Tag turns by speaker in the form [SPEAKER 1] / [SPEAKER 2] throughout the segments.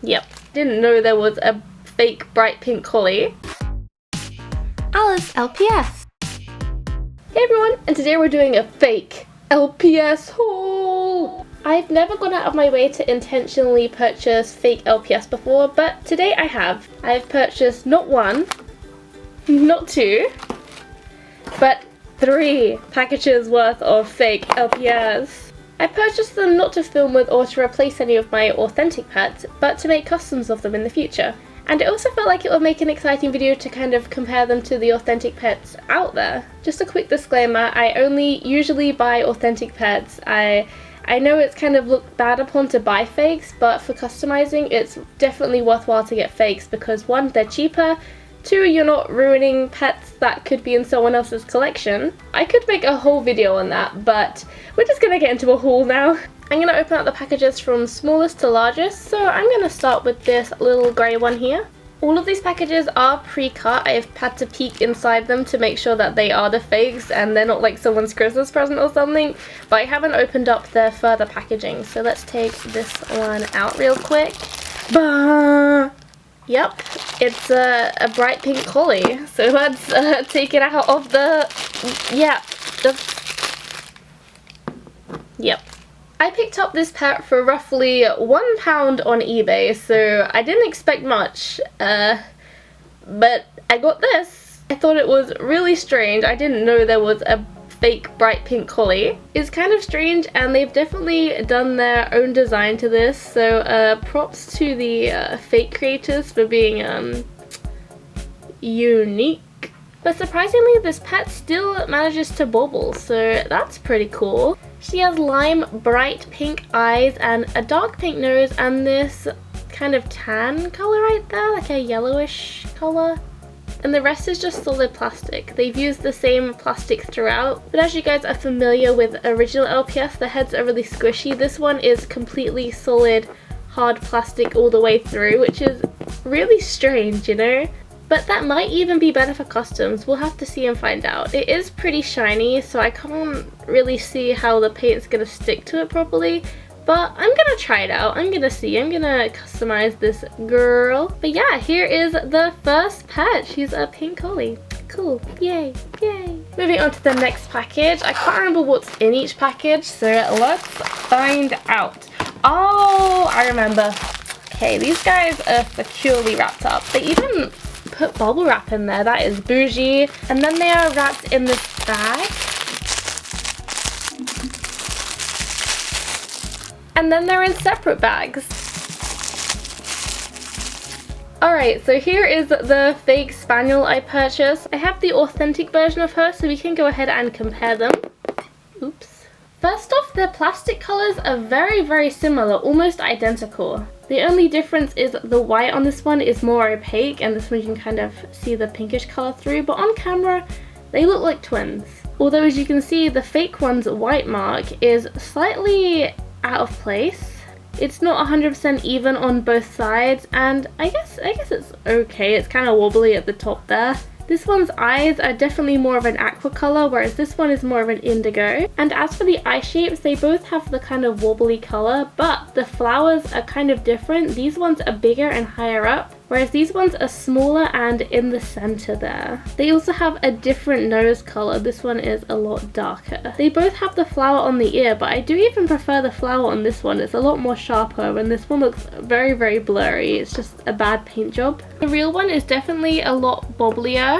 [SPEAKER 1] Yep, didn't know there was a fake bright pink collie. Alice LPS. Hey everyone, and today we're doing a fake LPS haul. I've never gone out of my way to intentionally purchase fake LPS before, but today I have. I've purchased not one, not two, but 3 packages worth of fake LPS. I purchased them not to film with or to replace any of my authentic pets, but to make customs of them in the future. And it also felt like it would make an exciting video to kind of compare them to the authentic pets out there. Just a quick disclaimer, I only usually buy authentic pets. I know it's kind of looked bad upon to buy fakes, but for customizing it's definitely worthwhile to get fakes because 1, they're cheaper, 2, you're not ruining pets that could be in someone else's collection. I could make a whole video on that, but we're just gonna get into a haul now. I'm going to open up the packages from smallest to largest, so I'm going to start with this little grey one here. All of these packages are pre-cut. I've had to peek inside them to make sure that they are the fakes and they're not like someone's Christmas present or something, but I haven't opened up their further packaging, so let's take this one out real quick. Bah! Yep, it's a bright pink collie, so let's take it out of the... Yep. I picked up this pet for roughly £1 on eBay, so I didn't expect much, but I got this. I thought it was really strange. I didn't know there was a fake bright pink collie. It's kind of strange, and they've definitely done their own design to this, so props to the fake creators for being unique. But surprisingly, this pet still manages to bobble, so that's pretty cool. She has lime bright pink eyes and a dark pink nose and this kind of tan color right there, like a yellowish color. And the rest is just solid plastic. They've used the same plastic throughout, but as you guys are familiar with original LPS, the heads are really squishy. This one is completely solid, hard plastic all the way through, which is really strange, you know? But that might even be better for customs. We'll have to see and find out. It is pretty shiny, so I can't really see how the paint's gonna stick to it properly, but I'm gonna try it out. I'm gonna see. I'm gonna customize this girl. But yeah, here is the first pet. She's a pink collie. Cool. Yay. Yay. Moving on to the next package. I can't remember what's in each package, so let's find out. Oh, I remember. Okay, these guys are securely wrapped up. They even put bubble wrap in there. That is bougie. And then they are wrapped in this bag. And then they're in separate bags. Alright, so here is the fake Spaniel I purchased. I have the authentic version of her, so we can go ahead and compare them. Oops. First off, their plastic colours are very, very similar, almost identical. The only difference is the white on this one is more opaque, and this one you can kind of see the pinkish colour through, but on camera they look like twins. Although as you can see, the fake one's white mark is slightly out of place. It's not 100% even on both sides, and I guess it's okay. It's kind of wobbly at the top there. This one's eyes are definitely more of an aqua colour, whereas this one is more of an indigo. And as for the eye shapes, they both have the kind of wobbly colour, but the flowers are kind of different. These ones are bigger and higher up, whereas these ones are smaller and in the centre there. They also have a different nose colour. This one is a lot darker. They both have the flower on the ear, but I do even prefer the flower on this one. It's a lot more sharper, and this one looks very, very blurry. It's just a bad paint job. The real one is definitely a lot bobblier,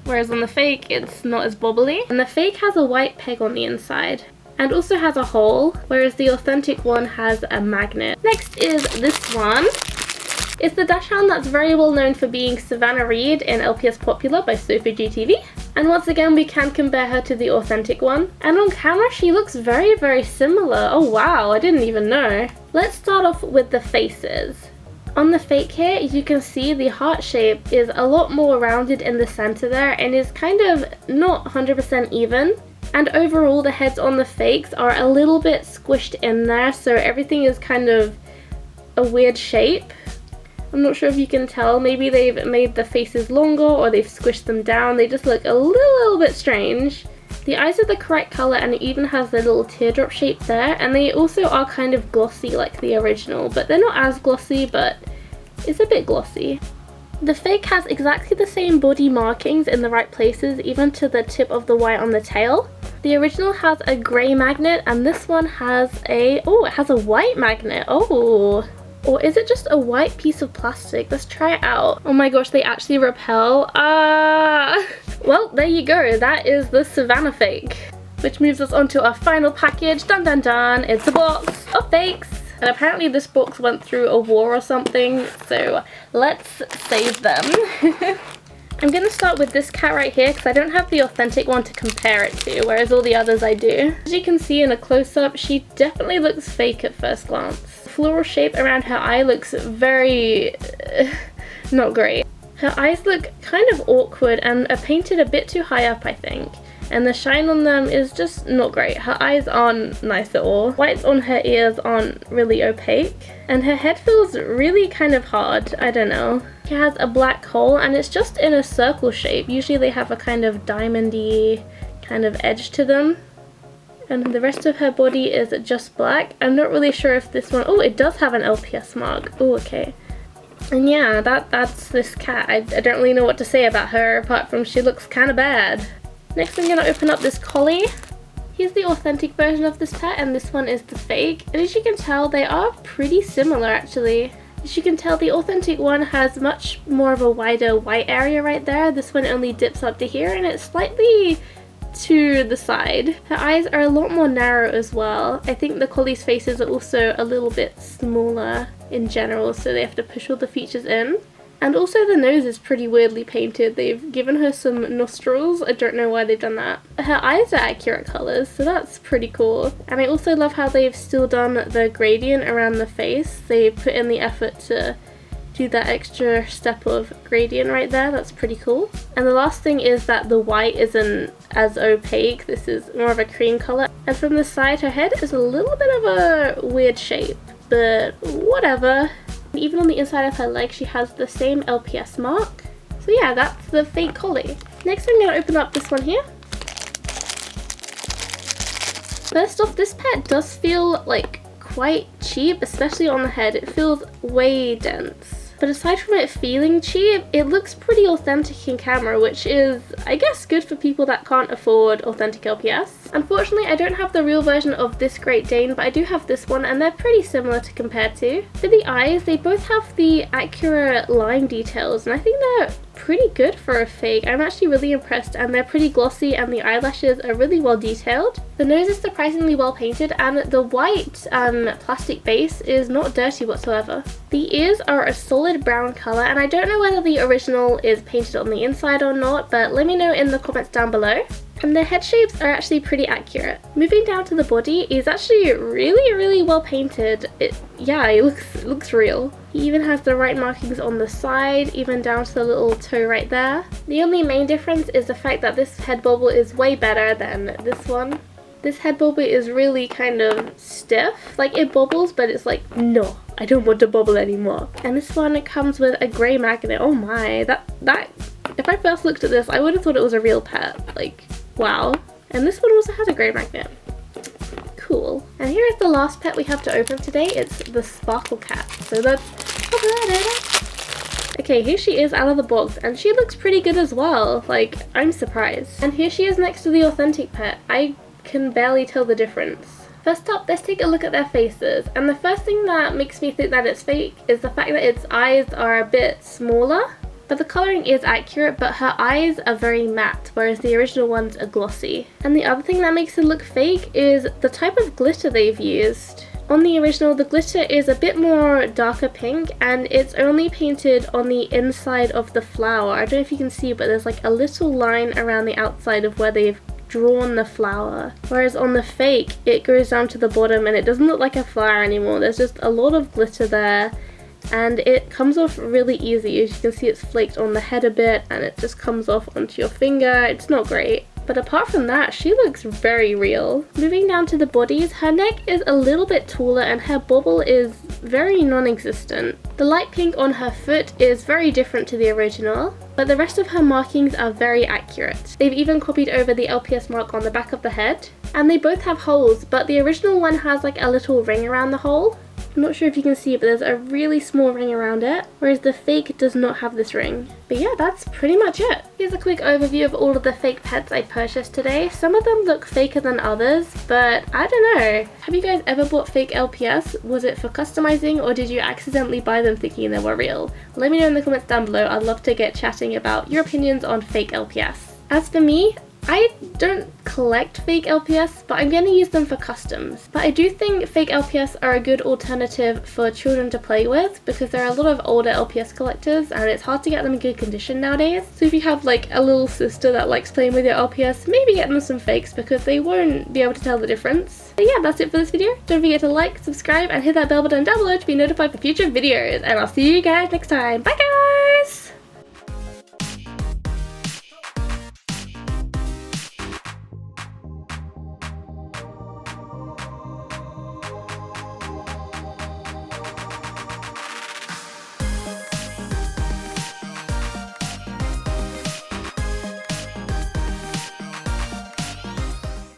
[SPEAKER 1] whereas on the fake it's not as bobbly. And the fake has a white peg on the inside and also has a hole, whereas the authentic one has a magnet. Next is this one. It's the dachshund that's very well known for being Savanna Reed in LPS Popular by Sophie GTV. And once again, we can compare her to the authentic one. And on camera, she looks very, very similar. Oh wow, I didn't even know. Let's start off with the faces. On the fake here, you can see the heart shape is a lot more rounded in the center there and is kind of not 100% even. And overall, the heads on the fakes are a little bit squished in there, so everything is kind of a weird shape. I'm not sure if you can tell. Maybe they've made the faces longer or they've squished them down. They just look a little bit strange. The eyes are the correct colour and it even has the little teardrop shape there, and they also are kind of glossy like the original, but they're not as glossy, but it's a bit glossy. The fake has exactly the same body markings in the right places, even to the tip of the white on the tail. The original has a grey magnet and this one has a, oh, it has a white magnet. Oh, or is it just a white piece of plastic? Let's try it out. Oh my gosh, they actually repel. Well, there you go. That is the Savanna fake. Which moves us on to our final package. Dun dun dun. It's a box of fakes. And apparently this box went through a war or something. So let's save them. I'm going to start with this cat right here because I don't have the authentic one to compare it to, whereas all the others I do. As you can see in a close-up, she definitely looks fake at first glance. The floral shape around her eye looks very not great. Her eyes look kind of awkward and are painted a bit too high up, I think. And the shine on them is just not great. Her eyes aren't nice at all. Whites on her ears aren't really opaque. And her head feels really kind of hard. I don't know. She has a black hole and it's just in a circle shape. Usually they have a kind of diamondy kind of edge to them. And the rest of her body is just black. I'm not really sure if this one... Oh, it does have an LPS mark. Oh, okay. And yeah, that's this cat. I don't really know what to say about her apart from she looks kind of bad. Next I'm going to open up this collie. Here's the authentic version of this pet and this one is the fake. And as you can tell, they are pretty similar actually. As you can tell, the authentic one has much more of a wider white area right there. This one only dips up to here and it's slightly to the side. Her eyes are a lot more narrow as well. I think the collie's faces are also a little bit smaller in general, so they have to push all the features in. And also the nose is pretty weirdly painted. They've given her some nostrils. I don't know why they've done that. Her eyes are accurate colours, so that's pretty cool. And I also love how they've still done the gradient around the face. They put in the effort to do that extra step of gradient right there. That's pretty cool. And the last thing is that the white isn't as opaque. This is more of a cream colour. And from the side, her head is a little bit of a weird shape, but whatever. Even on the inside of her leg, she has the same LPS mark. So yeah, that's the fake collie. Next, I'm going to open up this one here. First off, this pet does feel like quite cheap, especially on the head. It feels way dense. But aside from it feeling cheap, it looks pretty authentic in camera, which is, I guess, good for people that can't afford authentic LPS. Unfortunately, I don't have the real version of this Great Dane, but I do have this one, and they're pretty similar to compare to. For the eyes, they both have the accurate line details, and I think they're pretty good for a fake. I'm actually really impressed, and they're pretty glossy, and the eyelashes are really well detailed. The nose is surprisingly well painted, and the white plastic base is not dirty whatsoever. The ears are a solid brown colour, and I don't know whether the original is painted on the inside or not, but let me know in the comments down below. And the head shapes are actually pretty accurate. Moving down to the body is actually really well painted. It looks real. He even has the right markings on the side, even down to the little toe right there. The only main difference is the fact that this head bobble is way better than this one. This head bobble is really kind of stiff. Like, it bobbles, but it's like, no, I don't want to bobble anymore. And this one comes with a grey magnet. Oh my, that if I first looked at this, I would have thought it was a real pet. Like, wow. And this one also has a grey magnet. Cool. And here is the last pet we have to open today. It's the Sparkle Cat. So let's open it. Okay, here she is out of the box, and she looks pretty good as well. Like, I'm surprised. And here she is next to the authentic pet. I can barely tell the difference. First up, let's take a look at their faces. And the first thing that makes me think that it's fake is the fact that its eyes are a bit smaller. But the colouring is accurate, but her eyes are very matte, whereas the original ones are glossy. And the other thing that makes it look fake is the type of glitter they've used. On the original, the glitter is a bit more darker pink, and it's only painted on the inside of the flower. I don't know if you can see, but there's like a little line around the outside of where they've drawn the flower. Whereas on the fake, it goes down to the bottom and it doesn't look like a flower anymore. There's just a lot of glitter there. And it comes off really easy. As you can see, it's flaked on the head a bit and it just comes off onto your finger. It's not great. But apart from that, she looks very real. Moving down to the bodies, her neck is a little bit taller and her bobble is very non-existent. The light pink on her foot is very different to the original. but the rest of her markings are very accurate. They've even copied over the LPS mark on the back of the head, and they both have holes, but the original one has like a little ring around the hole. I'm not sure if you can see, but there's a really small ring around it, whereas the fake does not have this ring. But yeah, that's pretty much it. Here's a quick overview of all of the fake pets I purchased today. Some of them look faker than others, but I don't know. Have you guys ever bought fake LPS? Was it for customizing, or did you accidentally buy them thinking they were real? Let me know in the comments down below. I'd love to get chatting about your opinions on fake LPS. As for me, I don't collect fake LPS, but I'm going to use them for customs. But I do think fake LPS are a good alternative for children to play with, because there are a lot of older LPS collectors and it's hard to get them in good condition nowadays. So if you have like a little sister that likes playing with your LPS, maybe get them some fakes because they won't be able to tell the difference. But yeah, that's it for this video. Don't forget to like, subscribe, and hit that bell button down below to be notified for future videos. And I'll see you guys next time. Bye guys!